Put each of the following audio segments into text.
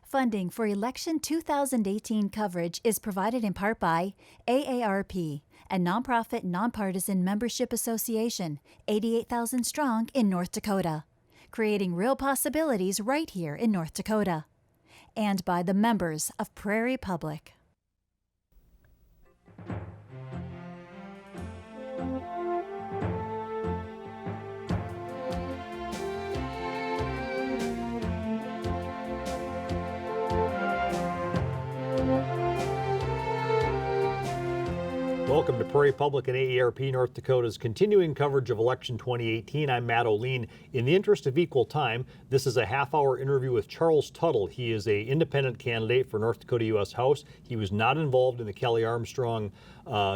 Funding for Election 2018 coverage is provided in part by AARP, a nonprofit, nonpartisan membership association, 88,000 strong in North Dakota, creating real possibilities right here in North Dakota, and by the members of Prairie Public. Welcome to Prairie Public and AARP North Dakota's continuing coverage of Election 2018. I'm Matt O'Lean. In the interest of equal time, this is a half-hour interview with Charles Tuttle. He is an independent candidate for North Dakota U.S. House. He was not involved in the Kelly Armstrong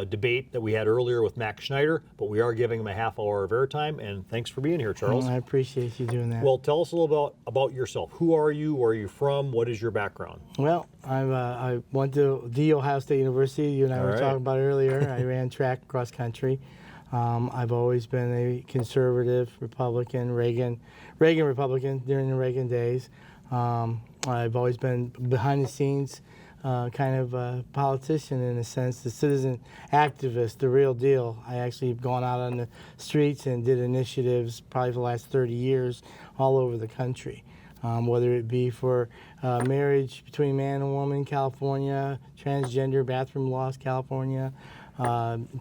debate that we had earlier with Max Schneider, but we are giving him a half-hour of airtime, and thanks for being here, Charles. I appreciate you doing that. Well, tell us a little about yourself. Who are you? Where are you from? What is your background? Well, I went to the Ohio State University. You and I were talking about earlier. I ran track cross country. I've always been a conservative Republican, Reagan Republican during the Reagan days. I've always been behind the scenes kind of a politician in a sense, the citizen activist, the real deal. I actually have gone out on the streets and did initiatives probably for the last 30 years all over the country. Whether it be for marriage between man and woman in California, transgender bathroom laws, California,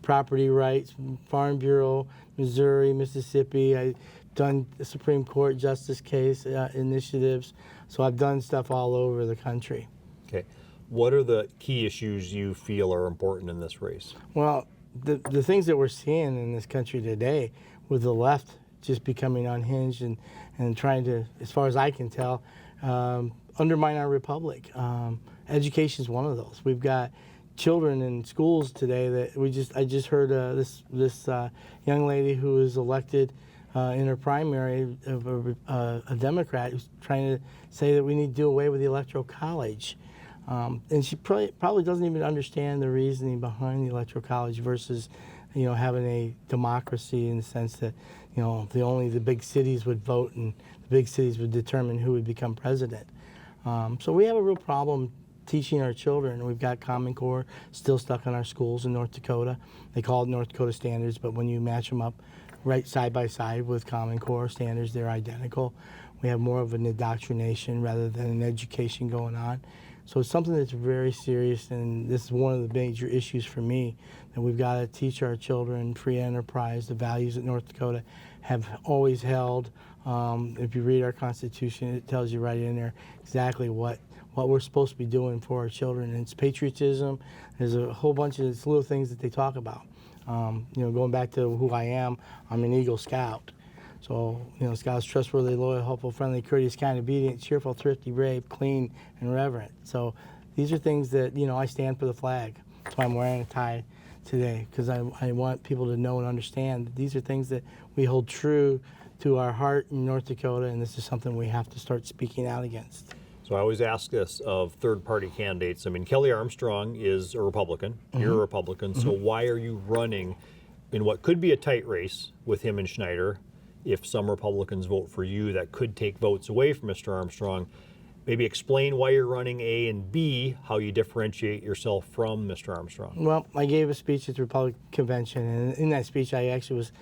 property rights, Farm Bureau, Missouri, Mississippi. I've done Supreme Court justice case initiatives. So I've done stuff all over the country. Okay. What are the key issues you feel are important in this race? Well, the things that we're seeing in this country today with the left just becoming unhinged and trying to, as far as I can tell, undermine our republic. Education is one of those. We've got children in schools today that I just heard this young lady who was elected in her primary, a Democrat, who's trying to say that we need to do away with the Electoral College. And she probably doesn't even understand the reasoning behind the Electoral College versus, having a democracy in the sense that, only the big cities would vote and the big cities would determine who would become president. So we have a real problem teaching our children. We've got Common Core still stuck in our schools in North Dakota. They call it North Dakota standards, but when you match them up right side by side with Common Core standards, they're identical. We have more of an indoctrination rather than an education going on. So it's something that's very serious, and this is one of the major issues for me, that we've got to teach our children free enterprise, the values that North Dakota have always held. If you read our Constitution, it tells you right in there exactly what we're supposed to be doing for our children. And it's patriotism. There's a whole bunch of little things that they talk about. Going back to who I am, I'm an Eagle Scout. So, Scouts, trustworthy, loyal, helpful, friendly, courteous, kind, obedient, cheerful, thrifty, brave, clean, and reverent. So these are things that, I stand for the flag. That's why I'm wearing a tie today, because I want people to know and understand that these are things that we hold true to our heart in North Dakota, and this is something we have to start speaking out against. So I always ask this of third-party candidates. I mean, Kelly Armstrong is a Republican. Mm-hmm. You're a Republican. Mm-hmm. So why are you running in what could be a tight race with him and Schneider? If some Republicans vote for you, that could take votes away from Mr. Armstrong. Maybe explain why you're running, A, and B, how you differentiate yourself from Mr. Armstrong. Well, I gave a speech at the Republican Convention, and in that speech I actually was,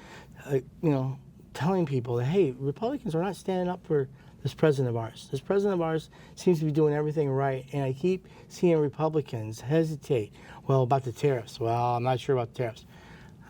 telling people that, hey, Republicans are not standing up for this president of ours. This president of ours seems to be doing everything right, and I keep seeing Republicans hesitate. Well, about the tariffs. Well, I'm not sure about the tariffs.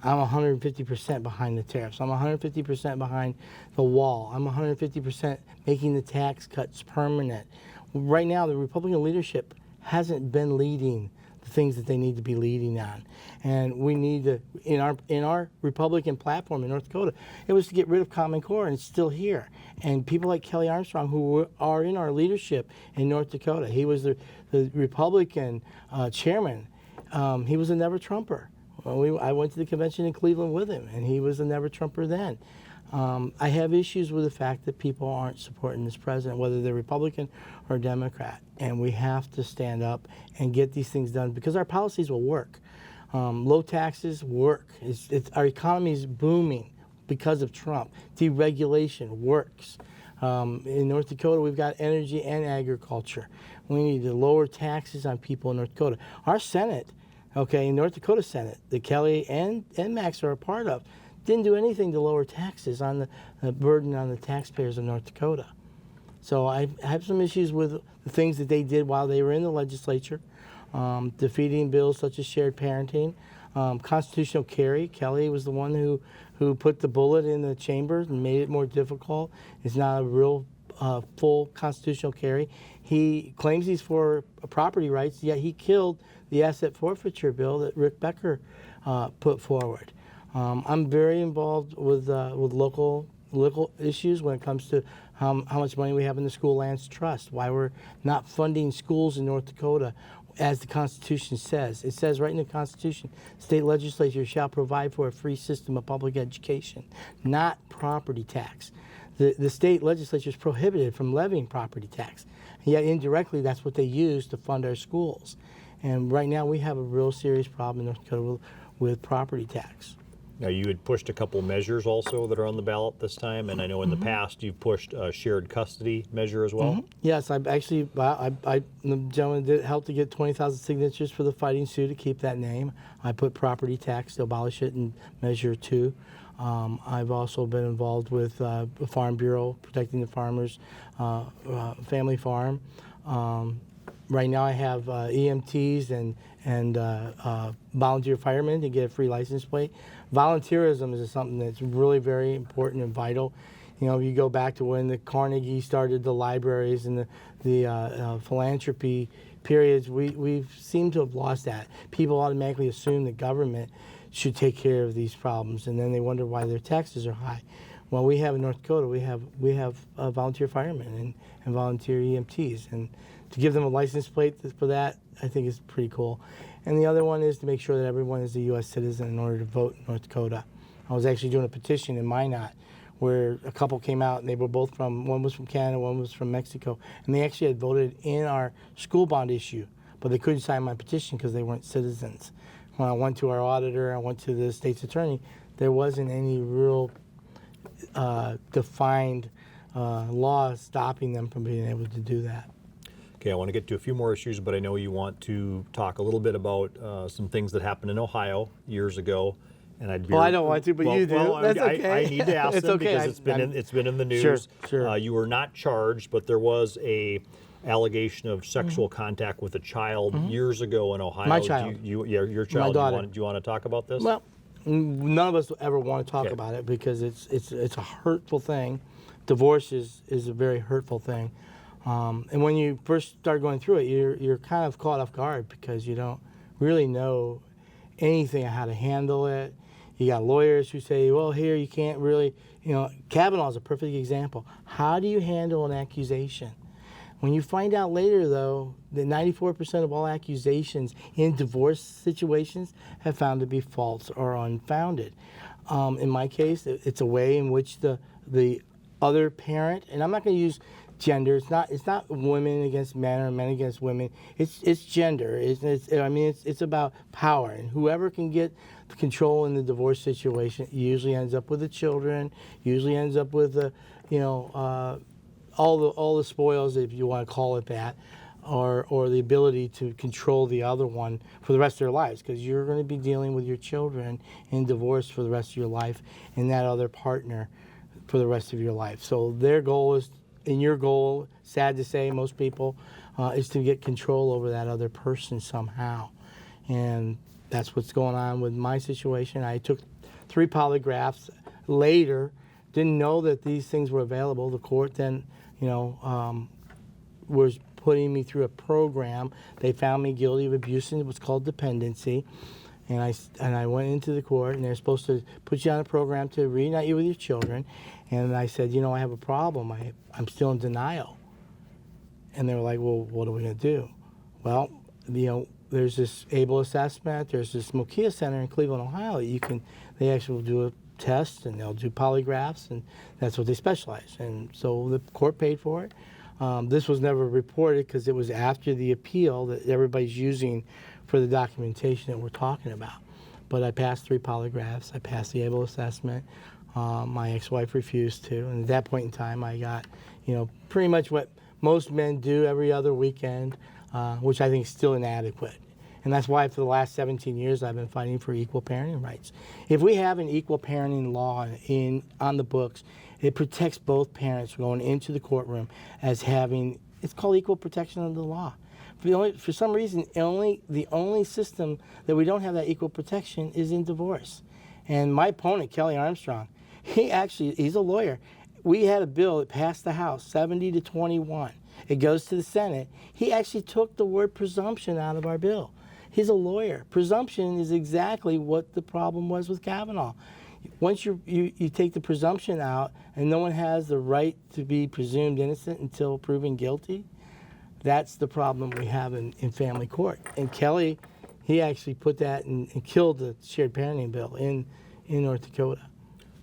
I'm 150% behind the tariffs. I'm 150% behind the wall. I'm 150% making the tax cuts permanent. Right now, the Republican leadership hasn't been leading the things that they need to be leading on. And we need to, in our Republican platform in North Dakota, it was to get rid of Common Core, and it's still here. And people like Kelly Armstrong, who are in our leadership in North Dakota, he was the Republican chairman. He was a never-Trumper. I went to the convention in Cleveland with him, and he was a never-Trumper then. I have issues with the fact that people aren't supporting this president, whether they're Republican or Democrat, and we have to stand up and get these things done because our policies will work. Low taxes work. Our economy is booming because of Trump. Deregulation works. In North Dakota, we've got energy and agriculture. We need to lower taxes on people in North Dakota. Our Senate, okay, North Dakota Senate, that Kelly and Max are a part of, didn't do anything to lower taxes on the burden on the taxpayers of North Dakota. So I have some issues with the things that they did while they were in the legislature, defeating bills such as shared parenting, constitutional carry. Kelly was the one who put the bullet in the chamber and made it more difficult. It's not a real full constitutional carry. He claims he's for property rights, yet he killed the asset forfeiture bill that Rick Becker put forward. I'm very involved with local issues when it comes to how much money we have in the School Lands Trust, why we're not funding schools in North Dakota as the Constitution says. It says right in the Constitution, state legislatures shall provide for a free system of public education, not property tax. The state legislature is prohibited from levying property tax, and yet indirectly that's what they use to fund our schools. And right now we have a real serious problem in North Dakota with property tax. Now, you had pushed a couple measures also that are on the ballot this time, and I know in the past you've pushed a shared custody measure as well. Yes, I've actually, the gentleman did help to get 20,000 signatures for the Fighting Sioux to keep that name. I put property tax to abolish it in Measure 2. I've also been involved with the Farm Bureau, protecting the farmers, family farm. Right now I have EMTs and volunteer firemen to get a free license plate. Volunteerism is something that's really very important and vital. You know, if you go back to when the Carnegie started the libraries and the philanthropy periods, we've seemed to have lost that. People automatically assume the government should take care of these problems, and then they wonder why their taxes are high. Well, we have in North Dakota, we have volunteer firemen and volunteer EMTs, and to give them a license plate for that, I think is pretty cool. And the other one is to make sure that everyone is a U.S. citizen in order to vote in North Dakota. I was actually doing a petition in Minot where a couple came out, and they were both one was from Canada, one was from Mexico, and they actually had voted in our school bond issue, but they couldn't sign my petition because they weren't citizens. When I went to our auditor, I went to the state's attorney, there wasn't any real defined law stopping them from being able to do that. Okay, I want to get to a few more issues, but I know you want to talk a little bit about some things that happened in Ohio years ago. And I'd be I don't want to, but you do. That's okay. I need to ask It's them okay. because it's been in the news. Sure. You were not charged, but there was a allegation of sexual contact with a child years ago in Ohio. My child. Your child. My daughter. Do you want to talk about this? Well, none of us ever want to talk about it because it's a hurtful thing. Divorce is a very hurtful thing. And when you first start going through it, you're kind of caught off guard because you don't really know anything on how to handle it. You got lawyers who say, well, here you can't really, Kavanaugh is a perfect example. How do you handle an accusation? When you find out later, though, that 94% of all accusations in divorce situations have found to be false or unfounded. In my case, it's a way in which the other parent, and I'm not going to use gender. It's not women against men or men against women. It's gender. It's about power, and whoever can get control in the divorce situation usually ends up with the children. Usually ends up with all the spoils, if you want to call it that, or the ability to control the other one for the rest of their lives, because you're going to be dealing with your children in divorce for the rest of your life and that other partner for the rest of your life. So their goal is. And your goal, sad to say, most people, is to get control over that other person somehow. And that's what's going on with my situation. I took 3 polygraphs later, didn't know that these things were available. The court then, was putting me through a program. They found me guilty of abuse, and it was called dependency. And I went into the court, and they're supposed to put you on a program to reunite you with your children. And I said, I have a problem. I'm still in denial. And they were like, well, what are we going to do? Well, there's this ABLE assessment. There's this Mokia Center in Cleveland, Ohio. They actually will do a test, and they'll do polygraphs, and that's what they specialize. And so the court paid for it. This was never reported because it was after the appeal that everybody's using for the documentation that we're talking about. But I passed 3 polygraphs. I passed the ABLE assessment. My ex-wife refused to, and at that point in time, I got, pretty much what most men do every other weekend, which I think is still inadequate. And that's why for the last 17 years I've been fighting for equal parenting rights. If we have an equal parenting law on the books, it protects both parents going into the courtroom as having, it's called equal protection under the law. For some reason, the only system that we don't have that equal protection is in divorce. And my opponent, Kelly Armstrong, he's a lawyer. We had a bill that passed the House, 70-21. It goes to the Senate. He actually took the word presumption out of our bill. He's a lawyer. Presumption is exactly what the problem was with Kavanaugh. Once you take the presumption out and no one has the right to be presumed innocent until proven guilty, that's the problem we have in family court. And Kelly, he actually put that and killed the shared parenting bill in North Dakota.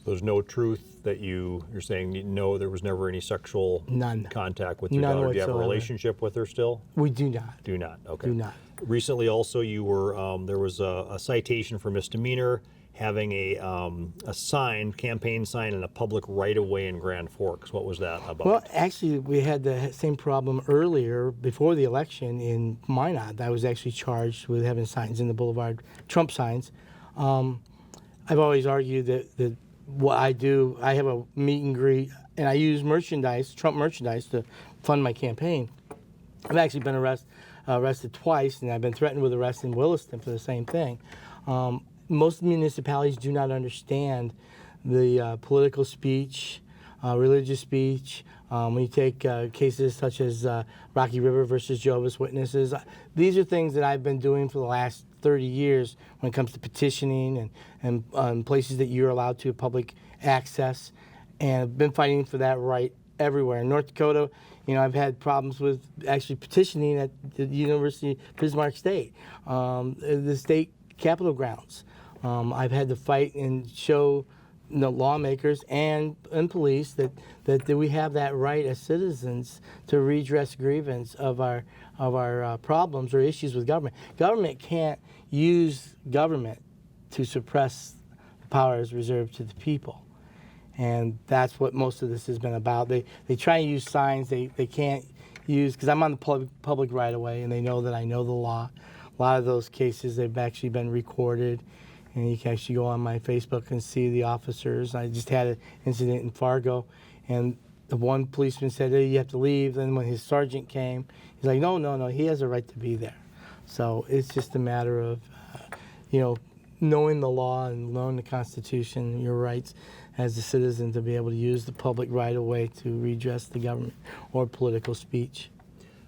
There's no truth that you're saying, no, there was never any sexual contact with your None daughter. Do you have a whatsoever. relationship with her still? We do not. Do not. Okay. Do not. Recently, also, you were there was a citation for misdemeanor having a campaign sign in a public right-of-way in Grand Forks. What was that about? Well, actually, we had the same problem earlier before the election in Minot. I was actually charged with having signs in the boulevard, Trump signs. I've always argued that what I do, I have a meet and greet, and I use Trump merchandise to fund my campaign. I've actually been arrested twice, and I've been threatened with arrest in Williston for the same thing. Most municipalities do not understand the political speech, religious speech. When you take cases such as Rocky River versus Jehovah's Witnesses, these are things that I've been doing for the last 30 years when it comes to petitioning and places that you're allowed to public access. And I've been fighting for that right everywhere. In North Dakota, I've had problems with actually petitioning at the University of Bismarck State, the state capitol grounds. I've had to fight and show lawmakers and police that we have that right as citizens to redress grievance of our problems or issues with government. Government can't use government to suppress the powers reserved to the people. And that's what most of this has been about. They try and use signs they can't use, because I'm on the public right away, and they know that I know the law. A lot of those cases, they've actually been recorded, and you can actually go on my Facebook and see the officers. I just had an incident in Fargo, and the one policeman said, hey, you have to leave. Then when his sergeant came, he's like, no, he has a right to be there. So it's just a matter of, knowing the law and knowing the Constitution, your rights as a citizen to be able to use the public right of way to redress the government or political speech.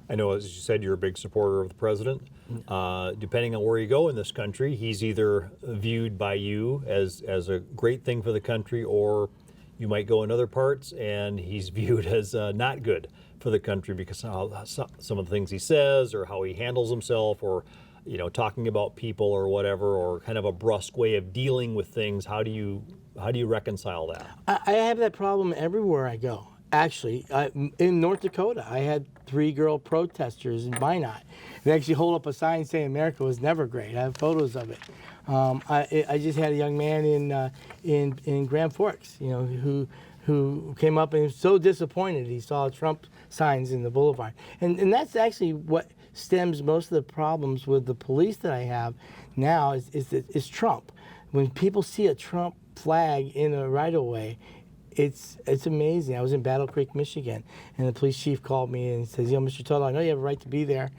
I know, as you said, you're a big supporter of the president. Depending on where you go in this country, he's either viewed by you as a great thing for the country, or you might go in other parts and he's viewed as not good for the country because of some of the things he says or how he handles himself, or talking about people or whatever, or kind of a brusque way of dealing with things. How do you reconcile that? I have that problem everywhere I go. Actually, in North Dakota, I had 3 girl protesters in Minot. They actually hold up a sign saying America was never great. I have photos of it. I just had a young man in Grand Forks, who came up and was so disappointed he saw Trump signs in the boulevard. And that's actually what stems most of the problems with the police that I have now is Trump. When people see a Trump flag in a right-of-way, it's amazing. I was in Battle Creek, Michigan, and the police chief called me and says, Mr. Tuttle, I know you have a right to be there.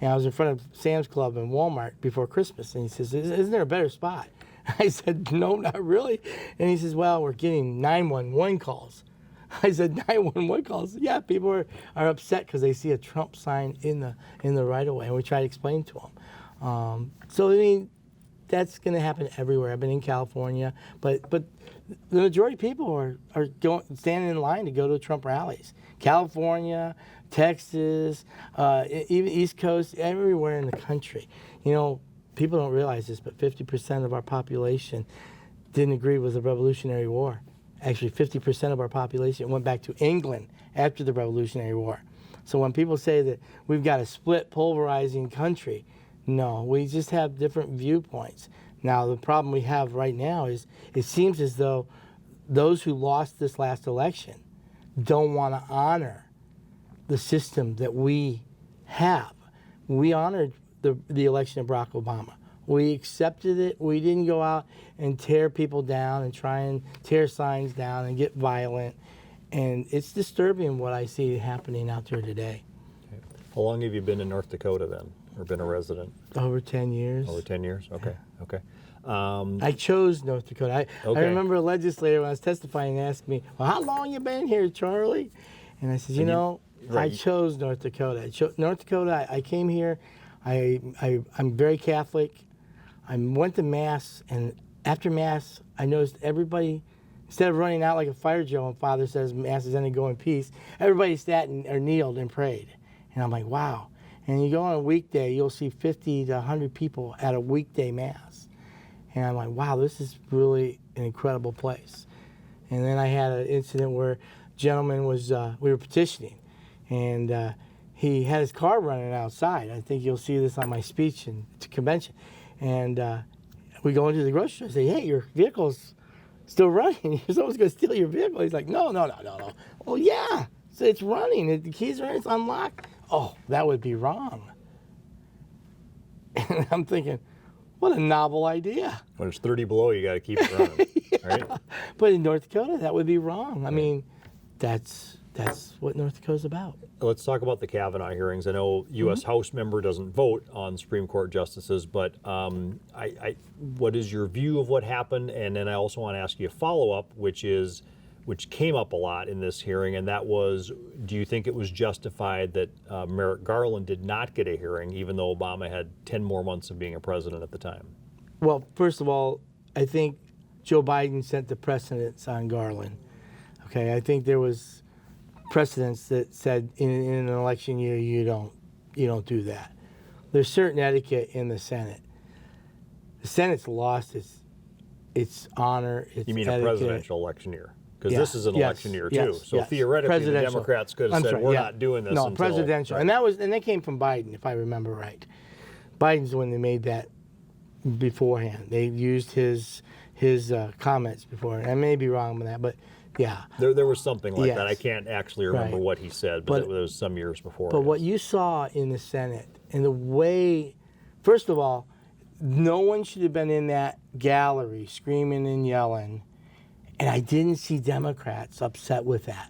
And I was in front of Sam's Club and Walmart before Christmas, and he says, isn't there a better spot? I said, no, not really. And he says, well, we're getting 911 calls. I said, 911 calls? Yeah, people are upset because they see a Trump sign in the right-of-way, and we try to explain to them. So, that's going to happen everywhere. I've been in California, but the majority of people are standing in line to go to Trump rallies. California, Texas, even East Coast, everywhere in the country. People don't realize this, but 50% of our population didn't agree with the Revolutionary War. Actually, 50% of our population went back to England after the Revolutionary War. So when people say that we've got a split, pulverizing country, no, we just have different viewpoints. Now, the problem we have right now is it seems as though those who lost this last election don't want to honor the system that we have. We honored the election of Barack Obama. We accepted it. We didn't go out and tear people down and try and tear signs down and get violent. And it's disturbing what I see happening out there today. Okay. How long have you been in North Dakota then, or been a resident? Over 10 years. Over 10 years? Okay, okay. I chose North Dakota. I remember a legislator when I was testifying asked me, well, how long you been here, Charlie? And I said, I chose North Dakota. North Dakota, I came here. I'm very Catholic. I went to Mass, and after Mass, I noticed everybody, instead of running out like a fire drill when Father says Mass is ending, go in peace, everybody sat or kneeled and prayed. And I'm like, wow. And you go on a weekday, you'll see 50 to 100 people at a weekday Mass. And I'm like, wow, this is really an incredible place. And then I had an incident where a gentleman was, we were petitioning, and he had his car running outside. I think you'll see this on my speech in the convention. And we go into the grocery store and say, hey, your vehicle's still running. Someone's going to steal your vehicle. He's like, no. Oh, yeah, so it's running. The keys are in, it's unlocked. Oh, that would be wrong. And I'm thinking, what a novel idea. When it's 30 below, you got to keep it running, right? But in North Dakota, that would be wrong. I mean, that's what North Dakota's about. Let's talk about the Kavanaugh hearings. I know U.S. House member doesn't vote on Supreme Court justices, but what is your view of what happened? And then I also want to ask you a follow-up, which came up a lot in this hearing, and that was, do you think it was justified that Merrick Garland did not get a hearing, even though Obama had 10 more months of being a president at the time? Well, first of all, I think Joe Biden set the precedence on Garland. Okay, I think there was precedents that said in an election year you don't do that. There's certain etiquette in the Senate. The Senate's lost its honor, its You mean etiquette. a presidential election year? Because this is an election year too. So yes. theoretically, the Democrats could have said, we're not doing this No, until... presidential. Right. And that came from Biden, if I remember right. Biden's the one that made that beforehand. They used his comments before. I may be wrong on that, but yeah. There was something like Yes. that. I can't actually remember Right. what he said, but it was some years before. But what you saw in the Senate and the way, first of all, no one should have been in that gallery screaming and yelling, and I didn't see Democrats upset with that.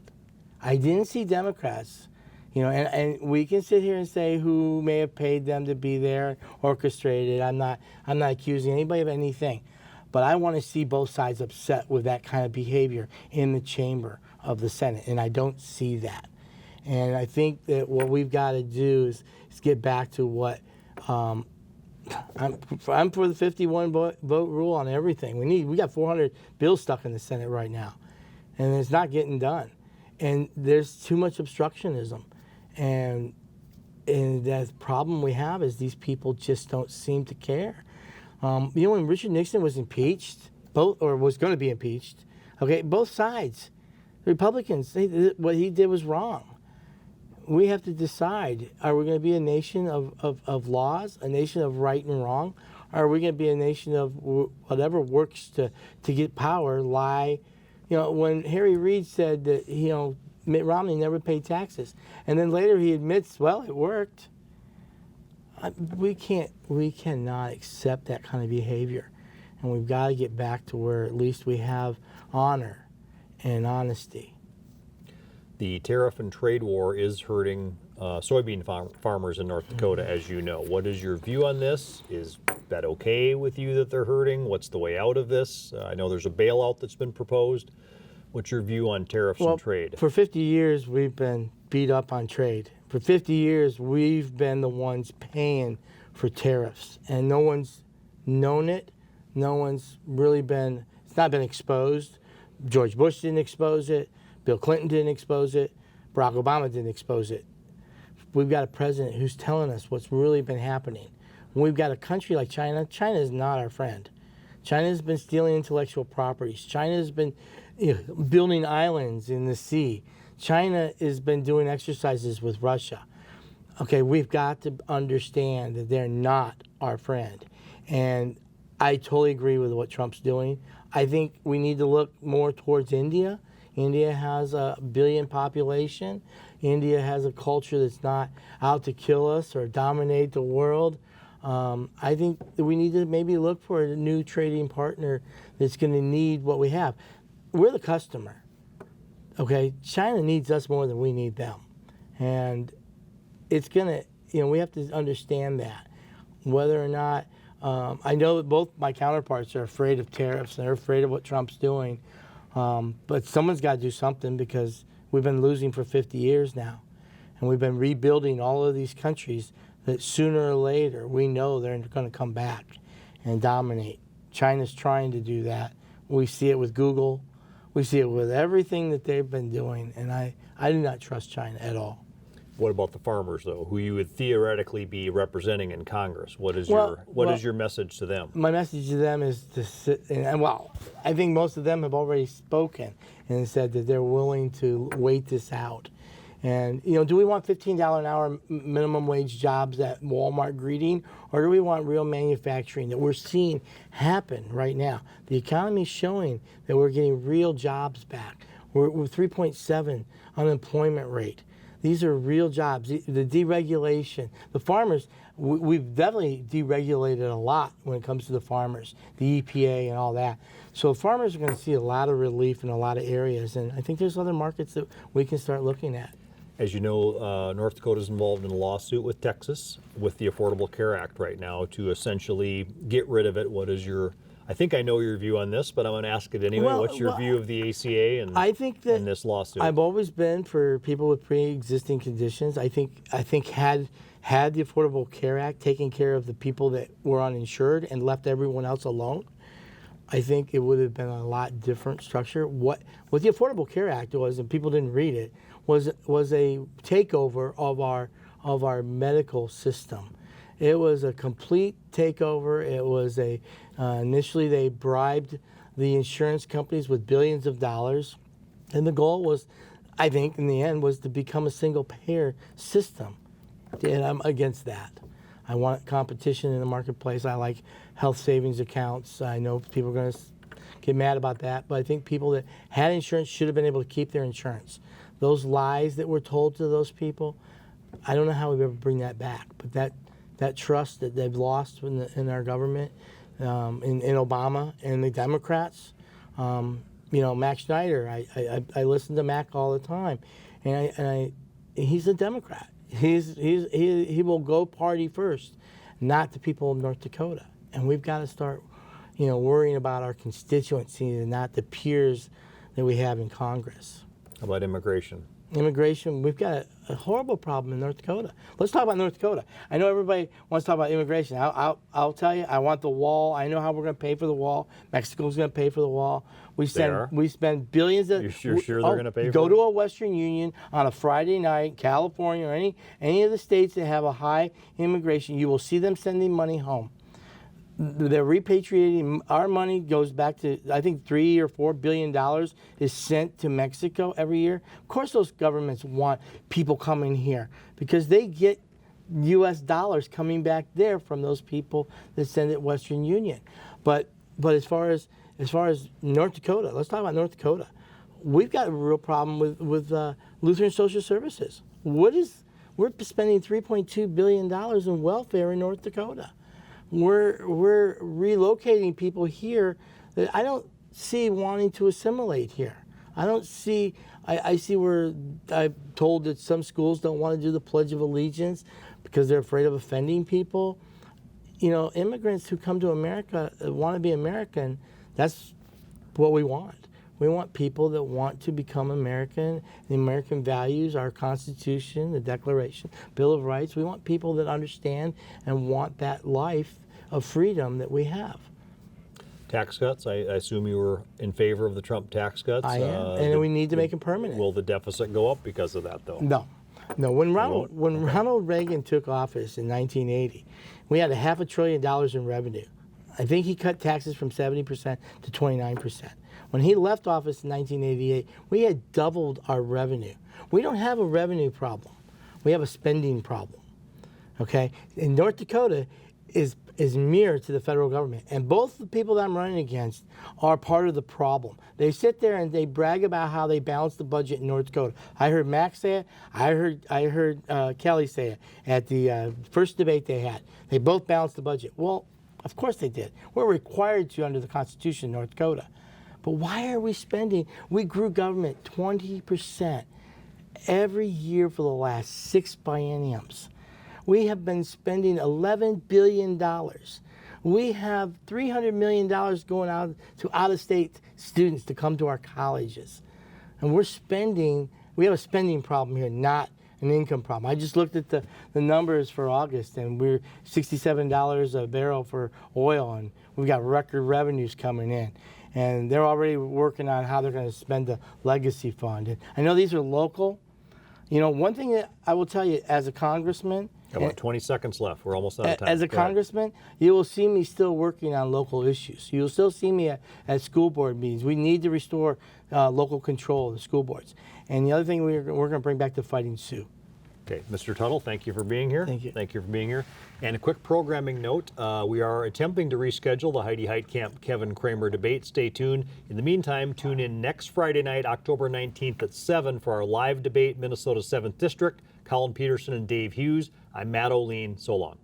I didn't see Democrats, and we can sit here and say who may have paid them to be there, orchestrated. I'm not accusing anybody of anything. But I want to see both sides upset with that kind of behavior in the chamber of the Senate, and I don't see that. And I think that what we've got to do is get back to what I'm for the 51 vote rule on everything. We got 400 bills stuck in the Senate right now, and it's not getting done. And there's too much obstructionism, and the problem we have is these people just don't seem to care. When Richard Nixon was impeached, was going to be impeached, okay, both sides, the Republicans, what he did was wrong. We have to decide, are we going to be a nation of laws, a nation of right and wrong? Or are we going to be a nation of whatever works to get power, lie? When Harry Reid said that, Mitt Romney never paid taxes, and then later he admits, well, it worked. We cannot accept that kind of behavior, and we've got to get back to where at least we have honor and honesty. The tariff and trade war is hurting soybean farmers in North Dakota, as you know. What is your view on this? Is that okay with you that they're hurting? What's the way out of this? I know there's a bailout that's been proposed. What's your view on tariffs and trade? For 50 years, we've been beat up on trade. For 50 years, we've been the ones paying for tariffs, and no one's known it. No one's really it's not been exposed. George Bush didn't expose it. Bill Clinton didn't expose it. Barack Obama didn't expose it. We've got a president who's telling us what's really been happening. When we've got a country like China, China is not our friend. China has been stealing intellectual properties. China has been building islands in the sea. China has been doing exercises with Russia. Okay, we've got to understand that they're not our friend. And I totally agree with what Trump's doing. I think we need to look more towards India. India has a billion population. India has a culture that's not out to kill us or dominate the world. I think that we need to maybe look for a new trading partner that's going to need what we have. We're the customer. Okay, China needs us more than we need them. And it's going to, we have to understand that. Whether or not, I know that both my counterparts are afraid of tariffs and they're afraid of what Trump's doing. But someone's got to do something because we've been losing for 50 years now. And we've been rebuilding all of these countries that sooner or later we know they're going to come back and dominate. China's trying to do that. We see it with Google. We see it with everything that they've been doing. And I do not trust China at all. What about the farmers, though, who you would theoretically be representing in Congress? What is your message to them? My message to them is to sit, and I think most of them have already spoken and said that they're willing to wait this out. And, do we want $15 an hour minimum wage jobs at Walmart greeting, or do we want real manufacturing that we're seeing happen right now? The economy is showing that we're getting real jobs back. We're 3.7 unemployment rate. These are real jobs. The deregulation, the farmers, we've definitely deregulated a lot when it comes to the farmers, the EPA and all that. So farmers are going to see a lot of relief in a lot of areas, and I think there's other markets that we can start looking at. As you know, North Dakota is involved in a lawsuit with Texas with the Affordable Care Act right now to essentially get rid of it. What is I think I know your view on this, but I'm going to ask it anyway. What's your view of the ACA and this lawsuit? I've always been for people with pre-existing conditions. I think had the Affordable Care Act taken care of the people that were uninsured and left everyone else alone, I think it would have been a lot different structure. What the Affordable Care Act was, and people didn't read it, was a takeover of our medical system. It was a complete takeover. It was initially they bribed the insurance companies with billions of dollars. And the goal was, I think, in the end, was to become a single payer system. And I'm against that. I want competition in the marketplace. I like health savings accounts. I know people are going to get mad about that, but I think people that had insurance should have been able to keep their insurance. Those lies that were told to those people, I don't know how we ever bring that back, but that trust that they've lost in our government, in Obama and the Democrats. Max Schneider, I listen to Mac all the time, and he's a Democrat. He will go party first, not the people of North Dakota. And we've got to start, worrying about our constituency and not the peers that we have in Congress. How about immigration? Immigration, we've got a horrible problem in North Dakota. Let's talk about North Dakota. I know everybody wants to talk about immigration. I'll tell you, I want the wall. I know how we're going to pay for the wall. Mexico's going to pay for the wall. We spend billions of. You're sure they're going to pay for it? Go to a Western Union on a Friday night, California or any of the states that have a high immigration. You will see them sending money home. They're repatriating. Our money goes back to, I think, $3 or $4 billion is sent to Mexico every year. Of course, those governments want people coming here because they get U.S. dollars coming back there from those people that send it Western Union. But as far as North Dakota, let's talk about North Dakota. We've got a real problem with Lutheran Social Services. We're spending $3.2 billion in welfare in North Dakota. We're relocating people here that I don't see wanting to assimilate here. I see where I'm told that some schools don't want to do the Pledge of Allegiance because they're afraid of offending people. Immigrants who come to America want to be American. That's what we want. We want people that want to become American, the American values, our Constitution, the Declaration, Bill of Rights. We want people that understand and want that life of freedom that we have. Tax cuts, I assume you were in favor of the Trump tax cuts. I am, and we need to make them permanent. Will the deficit go up because of that, though? No. When Ronald Reagan took office in 1980, we had $500 billion in revenue. I think he cut taxes from 70% to 29%. When he left office in 1988, we had doubled our revenue. We don't have a revenue problem. We have a spending problem. Okay? In North Dakota, is mirrored to the federal government. And both the people that I'm running against are part of the problem. They sit there and they brag about how they balance the budget in North Dakota. I heard Max say it. I heard Kelly say it at the first debate they had. They both balanced the budget. Well, of course they did. We're required to under the Constitution of North Dakota. But why are we spending? We grew government 20% every year for the last 6 bienniums. We have been spending $11 billion. We have $300 million going out to out-of-state students to come to our colleges. And we have a spending problem here, not an income problem. I just looked at the numbers for August, and we're $67 a barrel for oil, and we've got record revenues coming in. And they're already working on how they're going to spend the legacy fund. And I know these are local. You know, one thing that I will tell you as a congressman, About 20 seconds left. We're almost out of time. as a congressman, you will see me still working on local issues. You'll still see me at school board meetings. We need to restore local control of the school boards. And the other thing we're going to bring back to fighting Sioux. Okay, Mr. Tuttle, thank you for being here. Thank you. Thank you for being here. And a quick programming note, we are attempting to reschedule the Heidi Heitkamp Kevin Kramer debate. Stay tuned. In the meantime, tune in next Friday night, October 19th at 7 for our live debate, Minnesota 7th District, Colin Peterson and Dave Hughes. I'm Matt O'Lean. So long.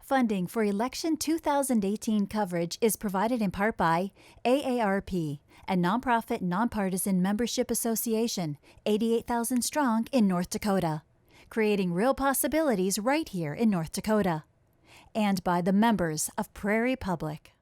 Funding for Election 2018 coverage is provided in part by AARP, a nonprofit, nonpartisan membership association, 88,000 strong in North Dakota, creating real possibilities right here in North Dakota, and by the members of Prairie Public.